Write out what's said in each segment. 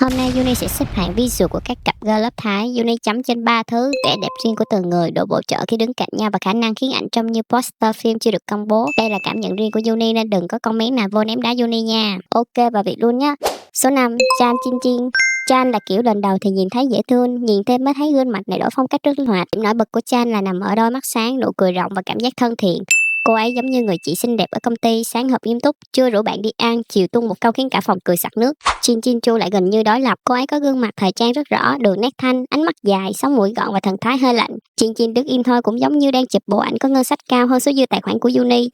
Hôm nay Uni sẽ xếp hạng visual của các cặp girl lớp Thái. Uni chấm trên 3 thứ: vẻ đẹp riêng của từng người, độ bổ trợ khi đứng cạnh nhau và khả năng khiến ảnh trông như poster phim chưa được công bố. Đây là cảm nhận riêng của Uni nên đừng có comment nào vô ném đá Uni nha. Ok, vào việc luôn nhá. Số 5, Chan Chin Chin. Chan là kiểu lần đầu thì nhìn thấy dễ thương, nhìn thêm mới thấy gương mặt này đổi phong cách rất linh hoạt. Điểm nổi bật của Chan là nằm ở đôi mắt sáng, nụ cười rộng và cảm giác thân thiện. Cô ấy giống như người chị xinh đẹp ở công ty, sáng hợp nghiêm túc, chưa rủ bạn đi ăn, chiều tung một câu khiến cả phòng cười sặc nước. Chin Chin Chu lại gần như đối lập, cô ấy có gương mặt thời trang rất rõ, đường nét thanh, ánh mắt dài, sống mũi gọn và thần thái hơi lạnh. Chin Chin đứng im thôi cũng giống như đang chụp bộ ảnh có ngân sách cao hơn số dư tài khoản của Uni.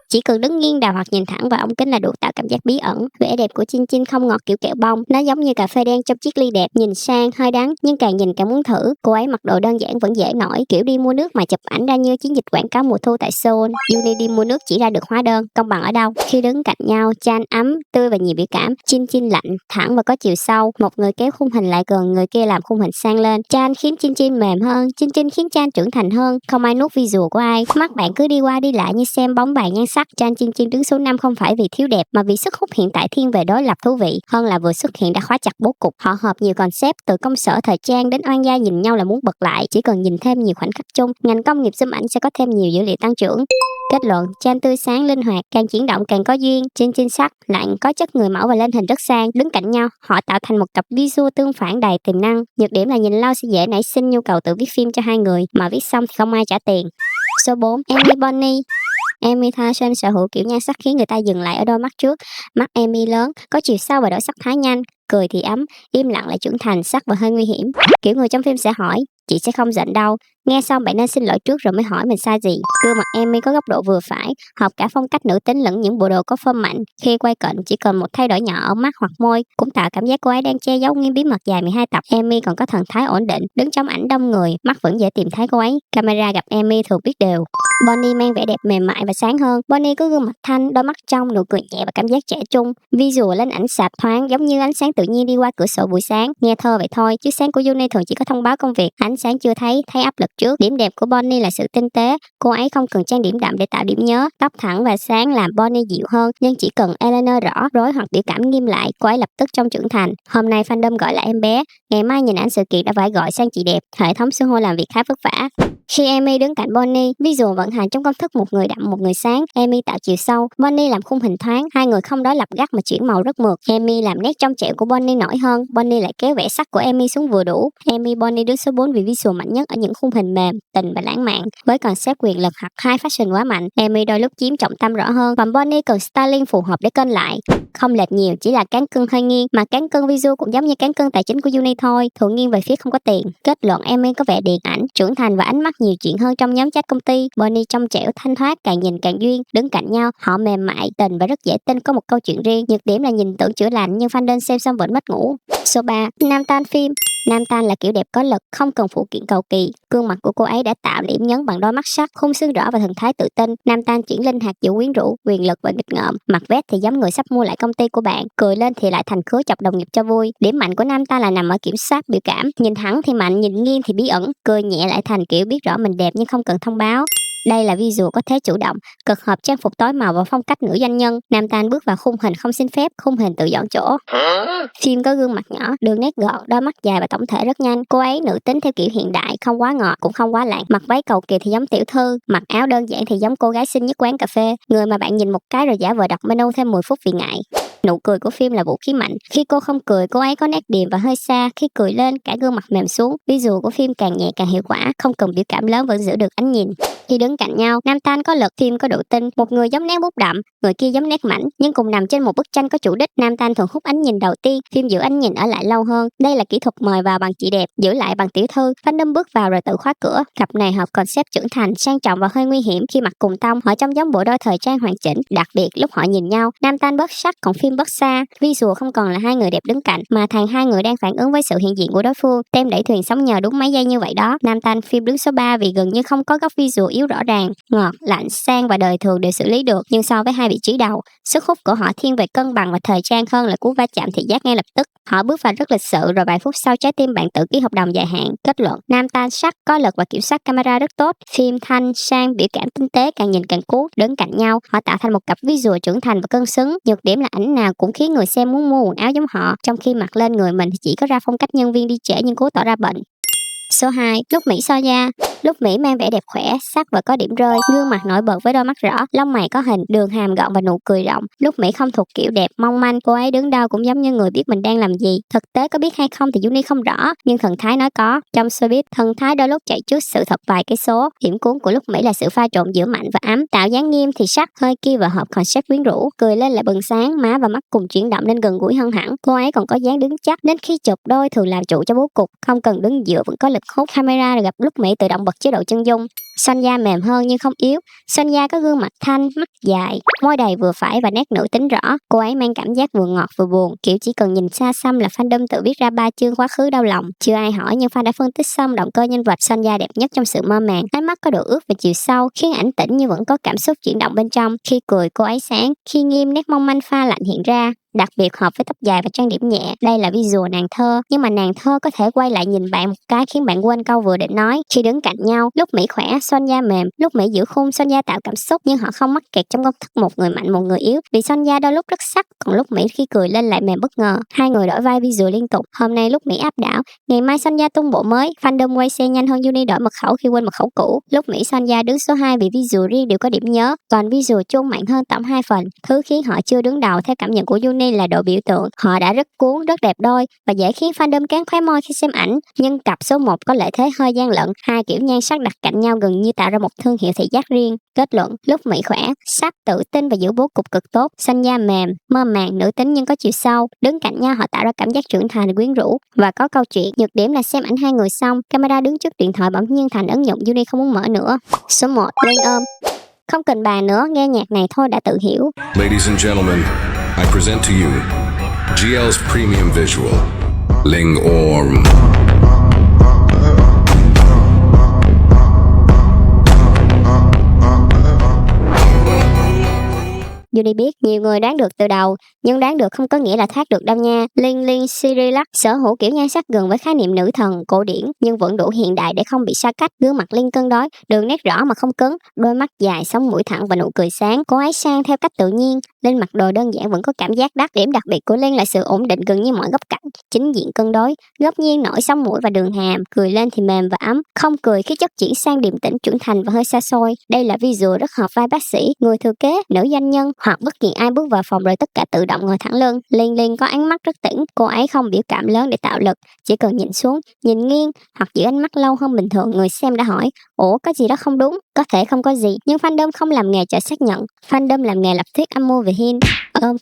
Chỉ cần đứng nghiêng đầu hoặc nhìn thẳng vào ống kính là đủ tạo cảm giác bí ẩn. Vẻ đẹp của Chin Chin không ngọt kiểu kẹo bông, nó giống như cà phê đen trong chiếc ly đẹp, nhìn sang hơi đắng nhưng càng nhìn càng muốn thử. Cô ấy mặc đồ đơn giản vẫn dễ nổi, kiểu đi mua nước mà chụp ảnh ra như chiến dịch quảng cáo mùa thu tại Seoul. Uni đi mua nước chỉ ra được hóa đơn, công bằng ở đâu? Khi đứng cạnh nhau, Chan ấm, tươi và nhiều biểu cảm, Chin Chin lạnh, thẳng và có chiều sâu. Một người kéo khung hình lại gần, người kia làm khung hình sang lên. Chan khiến Chin Chin mềm hơn, Chin Chin khiến Chan trưởng thành hơn. Không ai nuốt visual của ai. Mắt bạn cứ đi qua đi lại như xem bóng bàn nhan sắc. Chan Chin Chin đứng số 5 không phải vì thiếu đẹp mà vì sức hút hiện tại thiên về đối lập thú vị hơn là vừa xuất hiện đã khóa chặt bố cục. Họ hợp nhiều concept từ công sở thời trang đến oan gia nhìn nhau là muốn bật lại. Chỉ cần nhìn thêm nhiều khoảnh khắc chung, ngành công nghiệp zoom ảnh sẽ có thêm nhiều dữ liệu tăng trưởng. Kết luận, Chan tươi sáng linh hoạt, càng chuyển động càng có duyên. Chin Chin sắc, lạnh, có chất người mẫu và lên hình rất sang. Đứng cạnh nhau, họ tạo thành một cặp visual tương phản đầy tiềm năng. Nhược điểm là nhìn lâu sẽ dễ nảy sinh nhu cầu tự viết phim cho hai người, mà viết xong thì không ai trả tiền. Số 4, Amy Bonnie. Amy Tharson sở hữu kiểu nhan sắc khiến người ta dừng lại ở đôi mắt trước. Mắt Amy lớn, có chiều sâu và đổi sắc thái nhanh, cười thì ấm, im lặng lại trưởng thành, sắc và hơi nguy hiểm. Kiểu người trong phim sẽ hỏi, chị sẽ không giận đâu. Nghe xong bạn nên xin lỗi trước rồi mới hỏi mình sai gì. Gương mặt Amy có góc độ vừa phải, hợp cả phong cách nữ tính lẫn những bộ đồ có phơm mạnh. Khi quay cận chỉ cần một thay đổi nhỏ ở mắt hoặc môi cũng tạo cảm giác cô ấy đang che giấu nguyên bí mật dài 12 tập. Amy còn có thần thái ổn định, đứng trong ảnh đông người, mắt vẫn dễ tìm thấy cô ấy. Camera gặp Amy thường biết đều. Bonnie mang vẻ đẹp mềm mại và sáng hơn. Bonnie có gương mặt thanh, đôi mắt trong, nụ cười nhẹ và cảm giác trẻ trung. Visual lên ảnh sạch thoáng, giống như ánh sáng tự nhiên đi qua cửa sổ buổi sáng. Nghe thơ vậy thôi, chứ sáng của Uni thường chỉ có thông báo công việc. Ánh sáng chưa thấy áp lực trước. Điểm đẹp của Bonnie là sự tinh tế. Cô ấy không cần trang điểm đậm để tạo điểm nhớ. Tóc thẳng và sáng làm Bonnie dịu hơn, nhưng chỉ cần eyeliner rõ, rối hoặc biểu cảm nghiêm lại, cô ấy lập tức trông trưởng thành. Hôm nay fandom gọi là em bé, ngày mai nhìn ảnh sự kiện đã phải gọi sang chị đẹp. Hệ thống xưng hô làm việc khá vất vả. Khi Amy đứng cạnh Bonnie, visual vận hành trong công thức một người đậm một người sáng. Amy tạo chiều sâu, Bonnie làm khung hình thoáng. Hai người không đối lập gắt mà chuyển màu rất mượt. Amy làm nét trong trẻo của Bonnie nổi hơn, Bonnie lại kéo vẻ sắc của Amy xuống vừa đủ. Amy Bonnie đứng số 4 vì visual mạnh nhất ở những khung hình mềm, tình và lãng mạn. Với concept quyền lực hoặc high fashion quá mạnh, Amy đôi lúc chiếm trọng tâm rõ hơn, còn Bonnie cần styling phù hợp để kênh lại. Không lệch nhiều, chỉ là cán cân hơi nghiêng, mà cán cân visual cũng giống như cán cân tài chính của Uni thôi, thường nghiêng về phía không có tiền. Kết luận, Amy có vẻ điện ảnh, trưởng thành và ánh mắt nhiều chuyện hơn trong nhóm chat công ty. Bonnie trong trẻo thanh thoát, càng nhìn càng duyên. Đứng cạnh nhau, họ mềm mại, tình và rất dễ tin, có một câu chuyện riêng. Nhược điểm là nhìn tưởng chữa lành nhưng fandom xem xong vẫn mất ngủ. Số 3, Nam Tan phim. Nam Tan là kiểu đẹp có lực, không cần phụ kiện cầu kỳ. Gương mặt của cô ấy đã tạo điểm nhấn bằng đôi mắt sắc, khung xương rõ và thần thái tự tin. Nam Tan chuyển linh hoạt giữa quyến rũ, quyền lực và nghịch ngợm. Mặt vét thì giống người sắp mua lại công ty của bạn, cười lên thì lại thành khứa chọc đồng nghiệp cho vui. Điểm mạnh của Nam Tan là nằm ở kiểm soát biểu cảm, nhìn thẳng thì mạnh, nhìn nghiêng thì bí ẩn, cười nhẹ lại thành kiểu biết rõ mình đẹp nhưng không cần thông báo. Đây là visual có thế chủ động, cực hợp trang phục tối màu và phong cách nữ doanh nhân. Nam Tan bước vào khung hình không xin phép, khung hình tự dọn chỗ. Phim có gương mặt nhỏ, đường nét gọn, đôi mắt dài và tổng thể rất nhanh. Cô ấy nữ tính theo kiểu hiện đại, không quá ngọt cũng không quá lạnh. Mặc váy cầu kỳ thì giống tiểu thư, mặc áo đơn giản thì giống cô gái xinh nhất quán cà phê. Người mà bạn nhìn một cái rồi giả vờ đọc menu thêm 10 phút vì ngại. Nụ cười của phim là vũ khí mạnh. Khi cô không cười, cô ấy có nét điềm và hơi xa. Khi cười lên, cả gương mặt mềm xuống. Visual của phim càng nhẹ càng hiệu quả, không cần biểu cảm lớn vẫn giữ được ánh nhìn. Khi đứng cạnh nhau, Nam Tan có lực, phim có độ tinh. Một người giống nét bút đậm, người kia giống nét mảnh, nhưng cùng nằm trên một bức tranh có chủ đích. Nam Tan thường hút ánh nhìn đầu tiên, phim giữ ánh nhìn ở lại lâu hơn. Đây là kỹ thuật mời vào bằng chị đẹp, giữ lại bằng tiểu thư. Fandom bước vào rồi tự khóa cửa. Cặp này hợp concept trưởng thành, sang trọng và hơi nguy hiểm. Khi mặc cùng tông, họ trông giống bộ đôi thời trang hoàn chỉnh. Đặc biệt lúc họ nhìn nhau, Nam Tan bớt sắc, còn phim bớt xa. Visual không còn là hai người đẹp đứng cạnh, mà thành hai người đang phản ứng với sự hiện diện của đối phương. Tem đẩy thuyền sống nhờ đúng mấy giây như vậy đó. Nam Tan phim đứng số 3 vì gần như không có góc visual yếu rõ ràng, ngọt, lạnh, sang và đời thường đều xử lý được. Nhưng so với hai vị trí đầu, sức hút của họ thiên về cân bằng và thời trang hơn là cú va chạm thị giác ngay lập tức. Họ bước vào rất lịch sự, rồi vài phút sau trái tim bạn tự ký hợp đồng dài hạn. Kết luận, Nam Tan sắc, có lực và kiểm soát camera rất tốt. Phim thanh, sang, biểu cảm tinh tế, càng nhìn càng cuốn. Đứng cạnh nhau, họ tạo thành một cặp visual trưởng thành và cân xứng. Nhược điểm là ảnh dáng nào cũng khiến người xem muốn mua quần áo giống họ, trong khi mặc lên người mình thì chỉ có ra phong cách nhân viên đi trễ nhưng cố tỏ ra bệnh. Số 2. Lúc Mỹ Soya. Lúc Mỹ mang vẻ đẹp khỏe, sắc và có điểm rơi, gương mặt nổi bật với đôi mắt rõ, lông mày có hình, đường hàm gọn và nụ cười rộng. Lúc Mỹ không thuộc kiểu đẹp mong manh, cô ấy đứng đâu cũng giống như người biết mình đang làm gì. Thực tế có biết hay không thì Yuni không rõ, nhưng thần thái nói có. Trong showbiz, thần thái đôi lúc chạy trước sự thật vài cây số. Điểm cuốn của Lúc Mỹ là sự pha trộn giữa mạnh và ấm, tạo dáng nghiêm thì sắc, hơi kia và hợp concept quyến rũ, cười lên lại bừng sáng, má và mắt cùng chuyển động nên gần gũi hơn hẳn. Cô ấy còn có dáng đứng chắc, nên khi chụp đôi thường làm trụ cho bố cục, không cần đứng dựa vẫn có lực hút. Camera gặp Lúc Mỹ tự động bật chế độ chân dung. Sonya mềm hơn nhưng không yếu. Sonya có gương mặt thanh, mắt dài, môi đầy vừa phải và nét nữ tính rõ. Cô ấy mang cảm giác vừa ngọt vừa buồn, kiểu chỉ cần nhìn xa xăm là fandom tự viết ra 3 chương quá khứ đau lòng. Chưa ai hỏi nhưng fan đã phân tích xong động cơ nhân vật. Sonya đẹp nhất trong sự mơ màng, ánh mắt có độ ướt và chiều sâu, khiến ảnh tĩnh nhưng vẫn có cảm xúc chuyển động bên trong. Khi cười cô ấy sáng, khi nghiêm nét mong manh pha lạnh hiện ra. Đặc biệt hợp với tóc dài và trang điểm nhẹ. Đây là visual nàng thơ, nhưng mà nàng thơ có thể quay lại nhìn bạn một cái khiến bạn quên câu vừa định nói. Khi đứng cạnh nhau, Lúc Mỹ khỏe, Sonya mềm, Lúc Mỹ giữ khung, Sonya tạo cảm xúc, nhưng họ không mắc kẹt trong công thức một người mạnh một người yếu. Vì Sonya đôi lúc rất sắc, còn Lúc Mỹ khi cười lên lại mềm bất ngờ. Hai người đổi vai visual liên tục. Hôm nay Lúc Mỹ áp đảo, ngày mai Sonya tung bộ mới. Fandom quay xe nhanh hơn Yuni đổi mật khẩu khi quên mật khẩu cũ. Lúc Mỹ Sonya đứng số 2 vì visual riêng đều có điểm nhớ, còn visual chung mạnh hơn tổng 2 phần. Thứ khiến họ chưa đứng đầu theo cảm nhận của Yuni là độ biểu tượng. Họ đã rất cuốn, rất đẹp đôi và dễ khiến fandom cán khóe môi khi xem ảnh. Nhưng cặp số 1 có lợi thế hơi gian lận, hai kiểu nhan sắc đặt cạnh nhau gần như tạo ra một thương hiệu thị giác riêng. Kết luận, Lúc Mỹ khỏe, sắc, tự tin và giữ bố cục cực tốt. Sonya mềm, mơ màng, nữ tính nhưng có chiều sâu. Đứng cạnh nhau họ tạo ra cảm giác trưởng thành, quyến rũ và có câu chuyện. Nhược điểm là xem ảnh hai người xong, camera đứng trước điện thoại bỗng nhiên thành ấn dụng Yuni không muốn mở nữa. Số 1. Lên ôm. Không cần bàn nữa, nghe nhạc này thôi đã tự hiểu. Ladies and gentlemen, I present to you GL's premium visual, Linh Orm. Yuni biết nhiều người đoán được từ đầu, nhưng đoán được không có nghĩa là thoát được đâu nha. Linh Cyrillac sở hữu kiểu nhan sắc gần với khái niệm nữ thần cổ điển, nhưng vẫn đủ hiện đại để không bị xa cách. Gương mặt Linh cân đối, đường nét rõ mà không cứng, đôi mắt dài, sống mũi thẳng và nụ cười sáng. Cô ấy sang theo cách tự nhiên. Linh mặc đồ đơn giản vẫn có cảm giác đắt. Điểm đặc biệt của Linh là sự ổn định gần như mọi góc cạnh, chính diện cân đối, góc nhiên nổi sống mũi và đường hàm, cười lên thì mềm và ấm, không cười khi chất chuyển sang điềm tĩnh trưởng thành và hơi xa xôi. Đây là visual rất hợp vai bác sĩ, người thừa kế, nữ doanh nhân hoặc bất kỳ ai bước vào phòng rồi tất cả tự động ngồi thẳng lưng. Linh có ánh mắt rất tĩnh, cô ấy không biểu cảm lớn để tạo lực, chỉ cần nhìn xuống, nhìn nghiêng hoặc giữ ánh mắt lâu hơn bình thường, người xem đã hỏi, ủa có gì đó không đúng? Có thể không có gì, nhưng fandom không làm nghề chờ xác nhận, fandom làm nghề lập thuyết âm mưu về hin.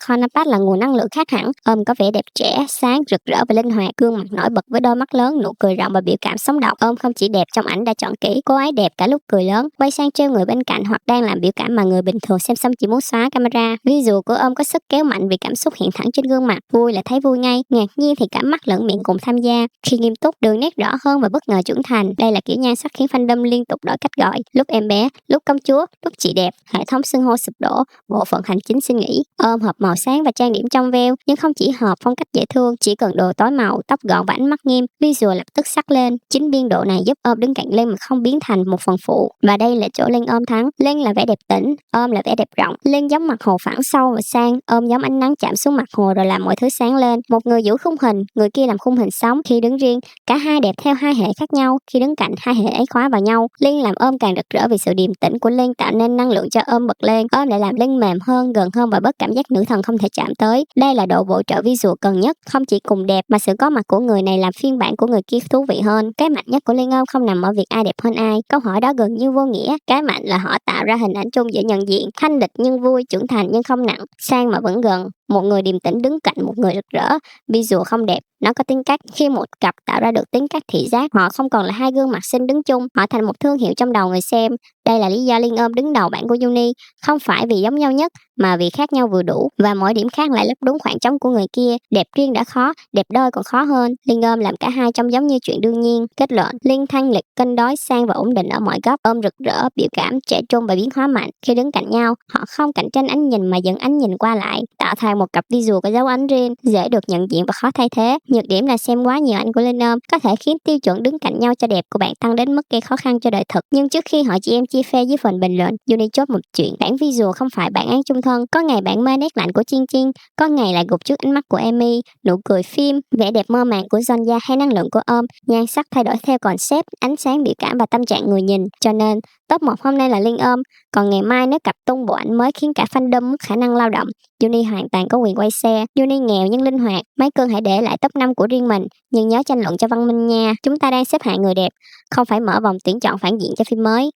Conapat là nguồn năng lượng khác hẳn. Có vẻ đẹp trẻ, sáng, rực rỡ và linh hoạt, gương mặt nổi bật với đôi mắt lớn, nụ cười rộng và biểu cảm sống động. Không chỉ đẹp trong ảnh đã chọn kỹ, cô ấy đẹp cả lúc cười lớn, quay sang trêu người bên cạnh hoặc đang làm biểu cảm mà người bình thường xem xong chỉ muốn xóa camera. Visual của có sức kéo mạnh vì cảm xúc hiện thẳng trên gương mặt, vui là thấy vui ngay, ngạc nhiên thì cả mắt lẫn miệng cùng tham gia. Khi nghiêm túc, đường nét rõ hơn và bất ngờ trưởng thành. Đây là kiểu nhan sắc khiến fandom liên tục đổi cách gọi, lúc em bé, lúc công chúa, lúc chị đẹp. Hệ thống xưng hô sụp đổ, bộ phận hành chính xin nghỉ. Hợp màu sáng và trang điểm trong veo, nhưng không chỉ hợp phong cách dễ thương, chỉ cần đồ tối màu, tóc gọn và ánh mắt nghiêm, visual lập tức sắc lên. Chính biên độ này giúp đứng cạnh Linh mà không biến thành một phần phụ, và đây là chỗ Linh thắng. Linh là vẻ đẹp tĩnh, là vẻ đẹp rộng. Linh giống mặt hồ phẳng sâu và sang, giống ánh nắng chạm xuống mặt hồ rồi làm mọi thứ sáng lên. Một người giữ khung hình, người kia làm khung hình sống. Khi đứng riêng, cả hai đẹp theo hai hệ khác nhau, khi đứng cạnh hai hệ ấy khóa vào nhau. Linh làm càng rực rỡ vì sự điềm tĩnh của Linh tạo nên năng lượng cho bật lên. Lại làm Linh mềm hơn, gần hơn và bớt cảm giác nữ thần không thể chạm tới. Đây là độ bổ trợ visual cần nhất, không chỉ cùng đẹp mà sự có mặt của người này làm phiên bản của người kia thú vị hơn. Cái mạnh nhất của Linh không nằm ở việc ai đẹp hơn ai. Câu hỏi đó gần như vô nghĩa. Cái mạnh là họ tạo ra hình ảnh chung dễ nhận diện, thanh lịch nhưng vui, trưởng thành nhưng không nặng, sang mà vẫn gần. Một người điềm tĩnh đứng cạnh một người rực rỡ. Visual không đẹp, nó có tính cách. Khi một cặp tạo ra được tính cách thị giác, họ không còn là hai gương mặt xinh đứng chung, họ thành một thương hiệu trong đầu người xem. Đây là lý do Linh đứng đầu bảng của Yuni, không phải vì giống nhau nhất, mà vì khác nhau vừa đủ, và mỗi điểm khác lại lấp đúng khoảng trống của người kia. Đẹp riêng đã khó, đẹp đôi còn khó hơn. Linh làm cả hai trông giống như chuyện đương nhiên. Kết luận, Linh thanh lịch, cân đối, sang và ổn định ở mọi góc. Rực rỡ, biểu cảm, trẻ trung và biến hóa mạnh. Khi đứng cạnh nhau, họ không cạnh tranh ánh nhìn mà dẫn ánh nhìn qua lại, tạo thành một cặp visual có dấu ấn riêng, dễ được nhận diện và khó thay thế. Nhược điểm là xem quá nhiều ảnh của Linh có thể khiến tiêu chuẩn đứng cạnh nhau cho đẹp của bạn tăng đến mức gây khó khăn cho đời thực. Nhưng trước khi họ chị em chia phe dưới phần bình luận. Uni chốt một chuyện, bản visual không phải bản án chung thân. Có ngày bạn mê nét lạnh của Chin Chin, có ngày lại gục trước ánh mắt của Amy, nụ cười phim, vẻ đẹp mơ màng của Zonya hay năng lượng của Om, nhan sắc thay đổi theo concept, ánh sáng biểu cảm và tâm trạng người nhìn. Cho nên, top 1 hôm nay là Linh Om, còn ngày mai nếu cặp tung bộ ảnh mới khiến cả fandom mất khả năng lao động, Uni hoàn toàn có quyền quay xe. Uni nghèo nhưng linh hoạt, mấy cưng hãy để lại top 5 của riêng mình, nhưng nhớ tranh luận cho văn minh nha. Chúng ta đang xếp hạng người đẹp, không phải mở vòng tuyển chọn phản diện cho phim mới.